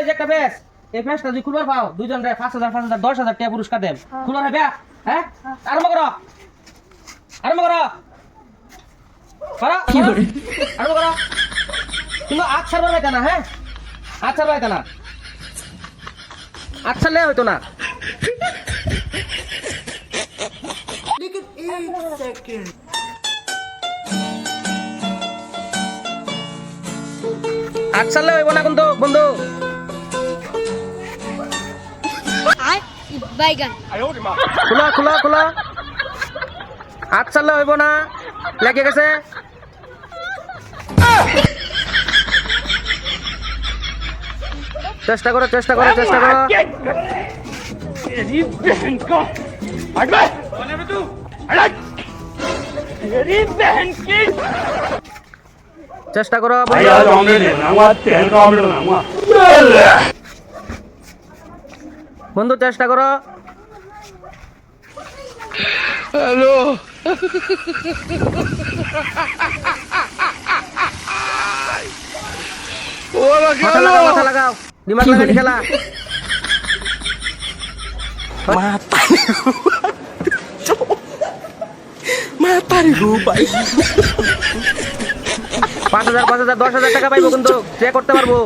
এই যে একটা ব্যাস এই ব্যাসটা যদি খুলবার পাও দুইজন রে 5000 5000 10000 টাকা পুরস্কার দেব খুলবার হবে হ্যাঁ আরম্ভ করো আরম্ভ করো কি করে আরম্ভ করো কিন্তু আজ ছাড়বার পাইতা না হ্যাঁ আজ ছাড়বার পাইতা না আজ ছাড়লে হইতো না लेकिन एक सेकंड আজ ছাড়লে হইব না কিন্তু বন্ধু বাইগান খোলা খোলা খোলা আজ ছাড়লে হইব না লেগে গেছে চেষ্টা করো চেষ্টা করো চেষ্টা করো চেষ্টা করো বন্ধু চেষ্টা করো হ্যালো মাথা লাগাও দিমাগ লাগানি খেলা ভাই 5000 5000 10000 টাকা পাইবো কিন্তু চেক করতে পারবো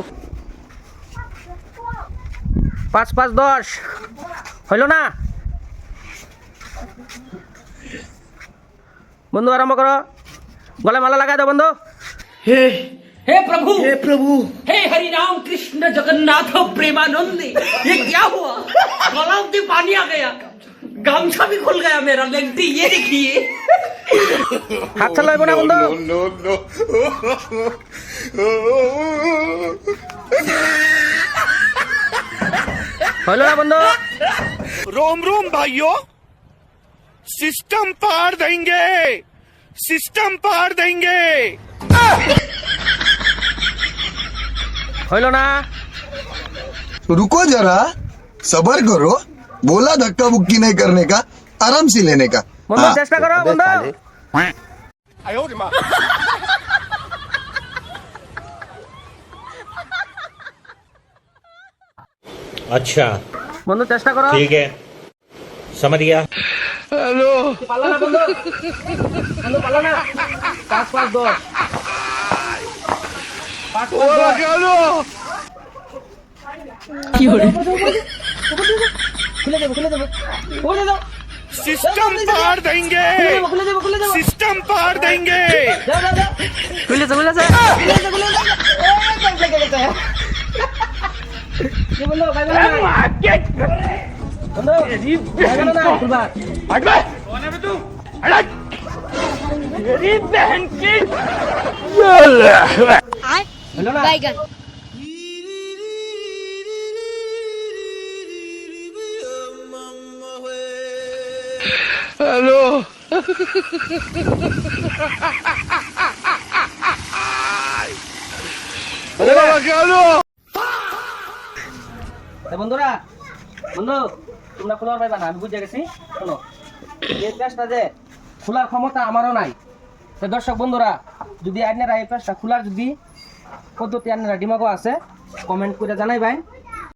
5 5 10 হইল না বন্ধু আরম্ভ করো গলায় মালা লাগাই দাও বন্ধু हे प्रभु हे हरि राम कृष्ण जगन्नाथ प्रेमानंद ये क्या हुआ गला में पानी आ गया गमछा भी खुल गया मेरा लेंटी ये देखिए हाथ चलाइबो ना बंधु नो হইল না বন্ধু रोम रोम भाइयों सिस्टम पार देंगे হইল না रुको जरा सबर करो बोला धक्का मुक्की नहीं करने का आराम से लेने का বন্ধু চেষ্টা করো বন্ধু अच्छा বন্ধু চেষ্টা করো ठीक है समझ गया পাল্লা না বন্ধু বন্ধু পাল্লা না 5 5 10 5 কি হলো খুলে দেবো খুলে দাও सिस्टम पार देंगे খুলে দেবো सिस्टम पार देंगे যাও খুলে দাও কি বন্ধু ভাই বন্ধু ভাই না খুলবা হলো না বাইগান বন্ধুরা বন্ধু তোমরা খোলার পাইবা না আমি বুঝে গেছি শোনো এই পেজটা যে খোলার ক্ষমতা আমারও নাই তো দর্শক বন্ধুরা যদি আপনারা এই পেজটা খোলার যদি পদ্ধতি আপনারা ডিমাগো আছে কমেন্ট করে জানাইবেন